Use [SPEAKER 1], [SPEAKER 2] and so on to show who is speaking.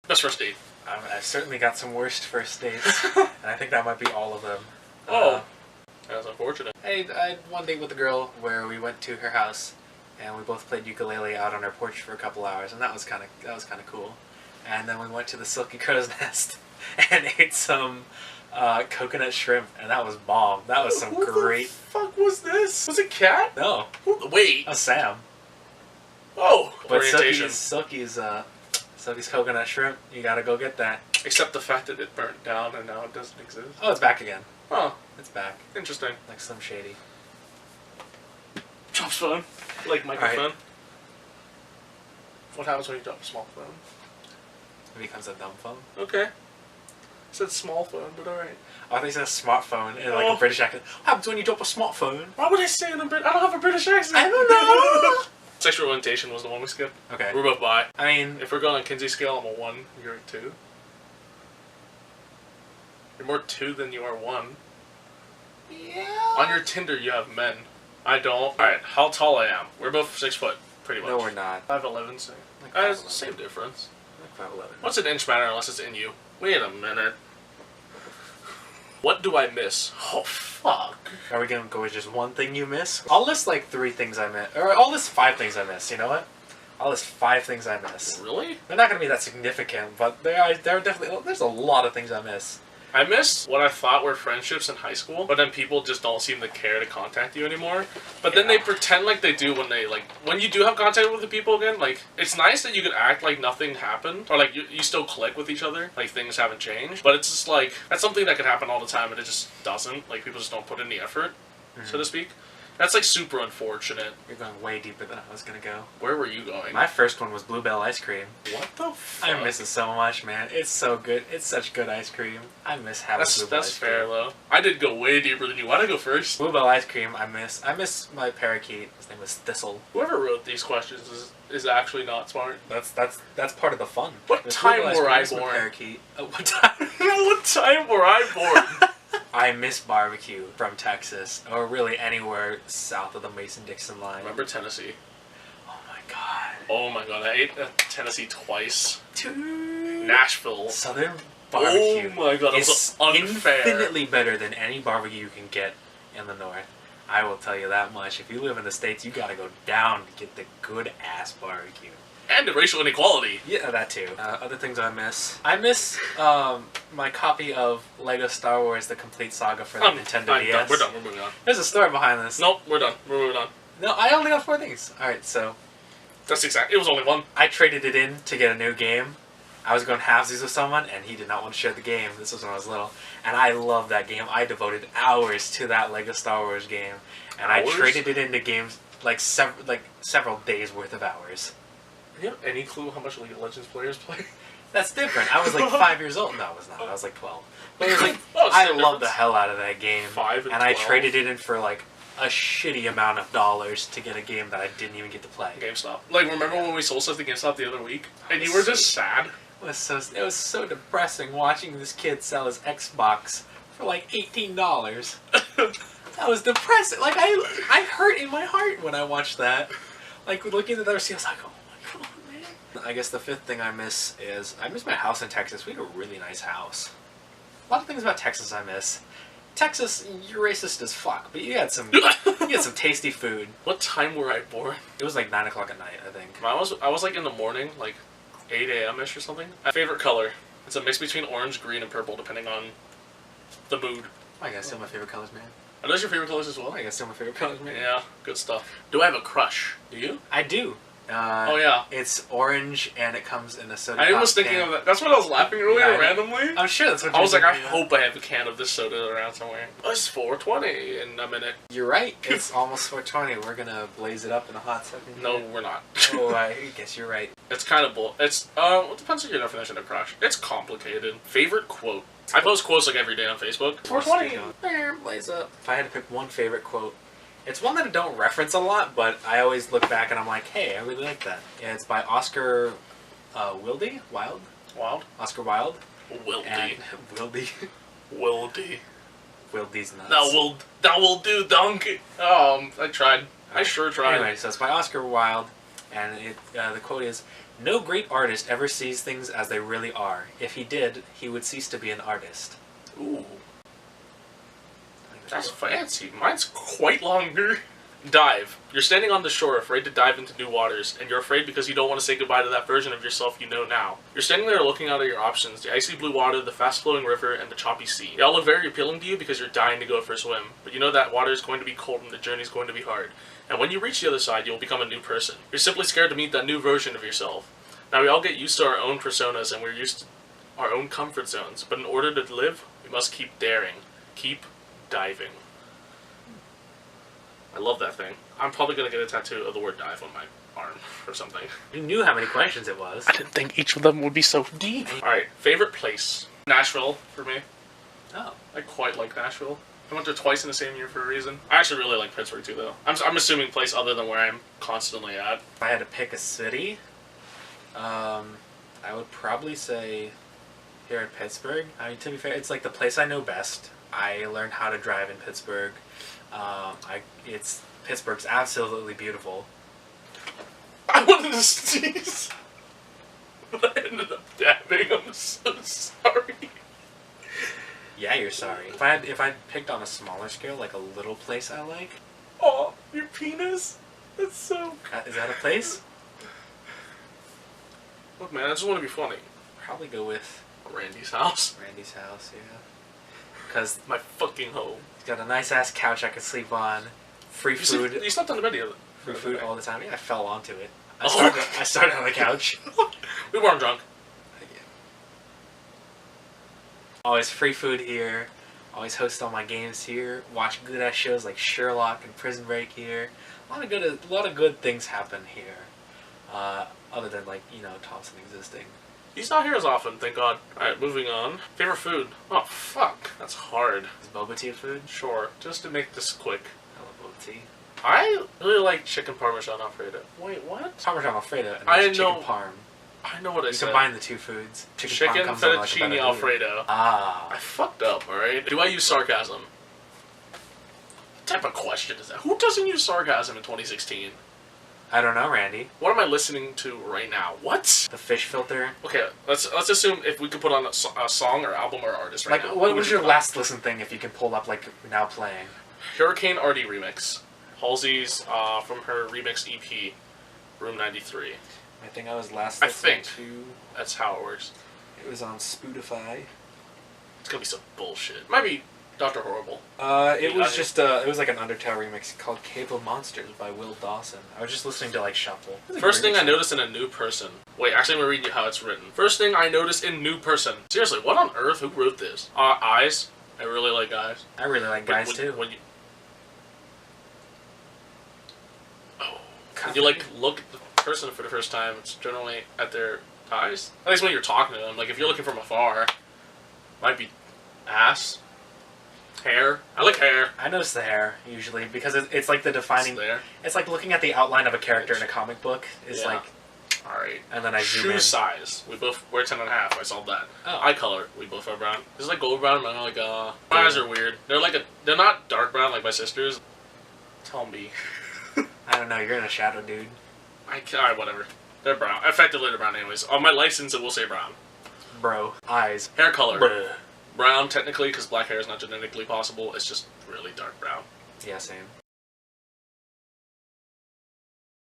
[SPEAKER 1] Best first date.
[SPEAKER 2] I've certainly got some worst first dates, and I think that might be all of them.
[SPEAKER 1] That's unfortunate.
[SPEAKER 2] I had one date with a girl where we went to her house, and we both played ukulele out on our porch for a couple hours, and that was kind of cool. And then we went to the Silky Crow's Nest and ate some coconut shrimp, and that was bomb. That was some great.
[SPEAKER 1] What the fuck was this? Was it Cat?
[SPEAKER 2] No.
[SPEAKER 1] Wait.
[SPEAKER 2] That was Sam.
[SPEAKER 1] Oh,
[SPEAKER 2] But
[SPEAKER 1] orientation.
[SPEAKER 2] Silky's coconut shrimp. You gotta go get that.
[SPEAKER 1] Except the fact that it burnt down and now it doesn't exist.
[SPEAKER 2] Oh, it's back again.
[SPEAKER 1] Oh,
[SPEAKER 2] It's back.
[SPEAKER 1] interesting.
[SPEAKER 2] Like Slim Shady.
[SPEAKER 1] Drops phone. Like microphone.
[SPEAKER 2] Right.
[SPEAKER 1] What happens when you drop a small phone?
[SPEAKER 2] It becomes a dumb phone.
[SPEAKER 1] Okay. I said small phone, but alright.
[SPEAKER 2] Oh, I think it says smartphone in like a British accent. What happens when you drop a smartphone?
[SPEAKER 1] Why would I say it in a Brit? I don't have a British accent.
[SPEAKER 2] I don't know.
[SPEAKER 1] Sexual orientation was the one we skipped.
[SPEAKER 2] Okay.
[SPEAKER 1] We're both bi.
[SPEAKER 2] I mean,
[SPEAKER 1] If we're going on Kinsey scale, I'm a 1. You're a 2. You're more 2 than you are 1.
[SPEAKER 2] yeah.
[SPEAKER 1] On your Tinder, you have men. I don't. Alright, how tall I am. We're both 6 foot, pretty much.
[SPEAKER 2] No, we're not.
[SPEAKER 1] 5'11", so.
[SPEAKER 2] Like
[SPEAKER 1] It's
[SPEAKER 2] 5'11".
[SPEAKER 1] the same difference.
[SPEAKER 2] Like 5'11".
[SPEAKER 1] What's an inch matter unless it's in you? Wait a minute. What do I miss? Oh, fuck.
[SPEAKER 2] Are we gonna go with just one thing you miss? I'll list like 3 things I miss, or I'll list 5 things I miss. You know what? I'll list 5 things I miss.
[SPEAKER 1] Really?
[SPEAKER 2] They're not gonna be that significant, but there are definitely. There's a lot of things I miss.
[SPEAKER 1] I miss what I thought were friendships in high school, but then people just don't seem to care to contact you anymore. But then they pretend like they do when they, like, when you do have contact with the people again, like, it's nice that you can act like nothing happened, or like you still click with each other, like things haven't changed, but it's just like, that's something that could happen all the time and it just doesn't, like people just don't put in the effort, so to speak. That's like super unfortunate.
[SPEAKER 2] You're going way deeper than I was gonna go.
[SPEAKER 1] Where were you going?
[SPEAKER 2] My first one was Bluebell ice cream.
[SPEAKER 1] What the fuck?
[SPEAKER 2] I miss it so much, man. It's so good. It's such good ice cream. I miss having Bluebell
[SPEAKER 1] That's
[SPEAKER 2] ice cream.
[SPEAKER 1] fair though. I did go way deeper than you. Why'd I go first?
[SPEAKER 2] Bluebell ice cream, I miss. I miss my parakeet. His name was Thistle.
[SPEAKER 1] Whoever wrote these questions is actually not smart.
[SPEAKER 2] That's part of the fun.
[SPEAKER 1] What
[SPEAKER 2] There's
[SPEAKER 1] time
[SPEAKER 2] Bluebell ice
[SPEAKER 1] were
[SPEAKER 2] cream,
[SPEAKER 1] I
[SPEAKER 2] miss my
[SPEAKER 1] born?
[SPEAKER 2] Parakeet. What time?
[SPEAKER 1] What time were I born?
[SPEAKER 2] I miss barbecue from Texas, or really anywhere south of the Mason-Dixon line.
[SPEAKER 1] Remember Tennessee?
[SPEAKER 2] Oh my god.
[SPEAKER 1] Oh my god, I ate Tennessee twice.
[SPEAKER 2] Dude.
[SPEAKER 1] Nashville.
[SPEAKER 2] Southern barbecue.
[SPEAKER 1] Oh my god, that was
[SPEAKER 2] is
[SPEAKER 1] unfair.
[SPEAKER 2] infinitely better than any barbecue you can get in the north. I will tell you that much. If you live in the States, you gotta go down to get the good ass barbecue.
[SPEAKER 1] And the racial inequality.
[SPEAKER 2] Yeah, that too. Other things I miss. I miss my copy of Lego Star Wars: The Complete Saga for the Nintendo DS.
[SPEAKER 1] Done. We're done. We're moving on.
[SPEAKER 2] There's a story behind this.
[SPEAKER 1] Nope, we're done. We're moving on.
[SPEAKER 2] No, I only got 4 things. Alright, so
[SPEAKER 1] That's exact. It was only one.
[SPEAKER 2] I traded it in to get a new game. I was going halvesies with someone, and he did not want to share the game. This was when I was little. And I loved that game. I devoted hours to that Lego Star Wars game. And I traded it into games, like several days worth of hours.
[SPEAKER 1] Do you have any clue how much League of Legends players play?
[SPEAKER 2] That's different. I was like 5 years old. No, I was not. I was like 12. But it was like,
[SPEAKER 1] Oh,
[SPEAKER 2] I
[SPEAKER 1] same
[SPEAKER 2] loved the
[SPEAKER 1] difference.
[SPEAKER 2] hell out of that game.
[SPEAKER 1] 5 and
[SPEAKER 2] I
[SPEAKER 1] 12.
[SPEAKER 2] traded it in for like a shitty amount of dollars to get a game that I didn't even get to play.
[SPEAKER 1] GameStop. Like, remember when we sold stuff to GameStop the other week? And you were just sad?
[SPEAKER 2] It was so depressing watching this kid sell his Xbox for like $18. That was depressing. Like I hurt in my heart when I watched that. Like looking at the receipt, I was like, oh my god, man. I guess the 5th thing I miss is I miss my house in Texas. We had a really nice house. A lot of things about Texas I miss. Texas, you're racist as fuck, but you had some tasty food.
[SPEAKER 1] What time were I born?
[SPEAKER 2] It was like 9 o'clock at night, I think.
[SPEAKER 1] I was like in the morning, like 8 a.m.-ish or something. My favorite color. It's a mix between orange, green, and purple, depending on the mood.
[SPEAKER 2] I guess still my favorite colors, man.
[SPEAKER 1] Are those your favorite colors as well?
[SPEAKER 2] I guess still my favorite colors, man.
[SPEAKER 1] Yeah, good stuff. Do I have a crush? Do you?
[SPEAKER 2] I do.
[SPEAKER 1] Oh yeah.
[SPEAKER 2] It's orange and it comes in a soda.
[SPEAKER 1] I was thinking of that. That's what I was laughing earlier
[SPEAKER 2] Yeah,
[SPEAKER 1] randomly.
[SPEAKER 2] I'm sure that's what
[SPEAKER 1] I was like, I
[SPEAKER 2] thinking of.
[SPEAKER 1] hope I have a can of this soda around somewhere. Oh, it's 4:20 in a minute.
[SPEAKER 2] You're right. It's almost 4:20. We're gonna blaze it up in a hot second.
[SPEAKER 1] No, we're not.
[SPEAKER 2] Oh, I guess you're right.
[SPEAKER 1] It's kind of bull. It's it depends on your definition of crush. It's complicated. Favorite quote. I post quotes like every day on Facebook. 420.
[SPEAKER 2] Blaze up. If I had to pick one favorite quote, it's one that I don't reference a lot, but I always look back and I'm like, hey, I really like that. Yeah, it's by Oscar Wilde.
[SPEAKER 1] Wild.
[SPEAKER 2] Oscar Wilde.
[SPEAKER 1] Wilde.
[SPEAKER 2] And Wilde.
[SPEAKER 1] Wilde.
[SPEAKER 2] Wilde's nuts.
[SPEAKER 1] That will do, donkey. I tried. I sure tried.
[SPEAKER 2] Anyway, so it's by Oscar Wilde, and the quote is, No great artist ever sees things as they really are. If he did, he would cease to be an artist.
[SPEAKER 1] Ooh. That's fancy. Mine's quite longer. Dive. You're standing on the shore, afraid to dive into new waters, and you're afraid because you don't want to say goodbye to that version of yourself you know now. You're standing there looking out at your options, the icy blue water, the fast-flowing river, and the choppy sea. They all look very appealing to you because you're dying to go for a swim, but you know that water is going to be cold and the journey's going to be hard. And when you reach the other side, you'll become a new person. You're simply scared to meet that new version of yourself. Now, we all get used to our own personas, and we're used to our own comfort zones, but in order to live, we must keep daring. Keep diving. I love that thing. I'm probably going to get a tattoo of the word dive on my arm or something.
[SPEAKER 2] You knew how many questions it was.
[SPEAKER 1] I didn't think each of them would be so deep. Alright, favorite place? Nashville, for me.
[SPEAKER 2] Oh.
[SPEAKER 1] I quite like Nashville. I went there twice in the same year for a reason. I actually really like Pittsburgh too, though. I'm assuming place other than where I'm constantly at.
[SPEAKER 2] If I had to pick a city, I would probably say here in Pittsburgh. I mean, to be fair, it's like the place I know best. I learned how to drive in Pittsburgh. Pittsburgh's absolutely beautiful.
[SPEAKER 1] I wanted to sneeze, but I ended up dabbing. I'm so sorry.
[SPEAKER 2] Yeah, you're sorry. If I picked on a smaller scale, like a little place I like.
[SPEAKER 1] Oh, your penis? That's so...
[SPEAKER 2] Is that a place?
[SPEAKER 1] Look, man, I just want to be funny.
[SPEAKER 2] Probably go with
[SPEAKER 1] Randy's house.
[SPEAKER 2] Randy's house, yeah. Because
[SPEAKER 1] My fucking home.
[SPEAKER 2] he's got a nice ass couch I could sleep on. Free food.
[SPEAKER 1] You slept on the bed the other
[SPEAKER 2] Free food all the time. Yeah, I fell onto it. I
[SPEAKER 1] Oh.
[SPEAKER 2] started on the couch.
[SPEAKER 1] We weren't drunk.
[SPEAKER 2] Always free food here. Always host all my games here. Watch good ass shows like Sherlock and Prison Break here. A lot of good things happen here. Other than Thompson existing.
[SPEAKER 1] He's not here as often, thank God. Alright, moving on. Favorite food? Oh, fuck. That's hard.
[SPEAKER 2] Is boba tea a food?
[SPEAKER 1] Sure. Just to make this quick.
[SPEAKER 2] I love boba tea.
[SPEAKER 1] I really like chicken parmesan alfredo. Wait, what?
[SPEAKER 2] Parmesan alfredo and
[SPEAKER 1] I
[SPEAKER 2] there's chicken
[SPEAKER 1] know-
[SPEAKER 2] parm.
[SPEAKER 1] I know what I
[SPEAKER 2] You
[SPEAKER 1] said.
[SPEAKER 2] combine the two foods.
[SPEAKER 1] Chicken
[SPEAKER 2] parm comes on like a
[SPEAKER 1] fettuccine
[SPEAKER 2] better deal.
[SPEAKER 1] alfredo.
[SPEAKER 2] Ah.
[SPEAKER 1] I fucked up, alright? Do I use sarcasm? What type of question is that? Who doesn't use sarcasm in 2016?
[SPEAKER 2] I don't know, Randy.
[SPEAKER 1] What am I listening to right now? What?
[SPEAKER 2] The fish filter.
[SPEAKER 1] Okay, let's assume if we could put on a song or album or artist right now.
[SPEAKER 2] What
[SPEAKER 1] who
[SPEAKER 2] was
[SPEAKER 1] would
[SPEAKER 2] your
[SPEAKER 1] you put
[SPEAKER 2] last listen thing if you can pull up now playing?
[SPEAKER 1] on? Hurricane RD remix. Halsey's from her remix EP, Room 93.
[SPEAKER 2] I think I was last
[SPEAKER 1] I
[SPEAKER 2] listening
[SPEAKER 1] think.
[SPEAKER 2] to.
[SPEAKER 1] That's how it works.
[SPEAKER 2] It was on Spotify.
[SPEAKER 1] It's gonna be some bullshit. Might be Dr. Horrible.
[SPEAKER 2] It was just it was like an Undertale remix called Cable Monsters by Will Dawson. I was just listening to shuffle.
[SPEAKER 1] First thing I noticed in a new person. Wait, actually, I'm gonna read you how it's written. First thing I noticed in new person. Seriously, what on earth? Who wrote this? Eyes. I really like eyes.
[SPEAKER 2] I really like guys
[SPEAKER 1] When-
[SPEAKER 2] too.
[SPEAKER 1] When you, when you look at the person for the first time, it's generally at their eyes. At least when you're talking to them. Like if you're looking from afar, might be ass, hair. I like hair.
[SPEAKER 2] I notice the hair usually because it's like the defining.
[SPEAKER 1] It's there.
[SPEAKER 2] It's like looking at the outline of a character in a comic book. It's
[SPEAKER 1] Yeah.
[SPEAKER 2] like,
[SPEAKER 1] All right.
[SPEAKER 2] and then I zoom
[SPEAKER 1] Shoe
[SPEAKER 2] in.
[SPEAKER 1] size. We both wear 10.5. I solved that.
[SPEAKER 2] Oh.
[SPEAKER 1] Eye color. We both are brown. It's like gold brown. But my eyes are weird. They're not dark brown like my sister's. Tell me.
[SPEAKER 2] I don't know. You're in a shadow, dude.
[SPEAKER 1] Alright, whatever. They're brown. Effectively, they're brown anyways. On my license, it will say brown.
[SPEAKER 2] Bro, eyes.
[SPEAKER 1] Hair color.
[SPEAKER 2] Bruh.
[SPEAKER 1] Brown, technically, because black hair is not genetically possible. It's just really dark brown.
[SPEAKER 2] Yeah, same.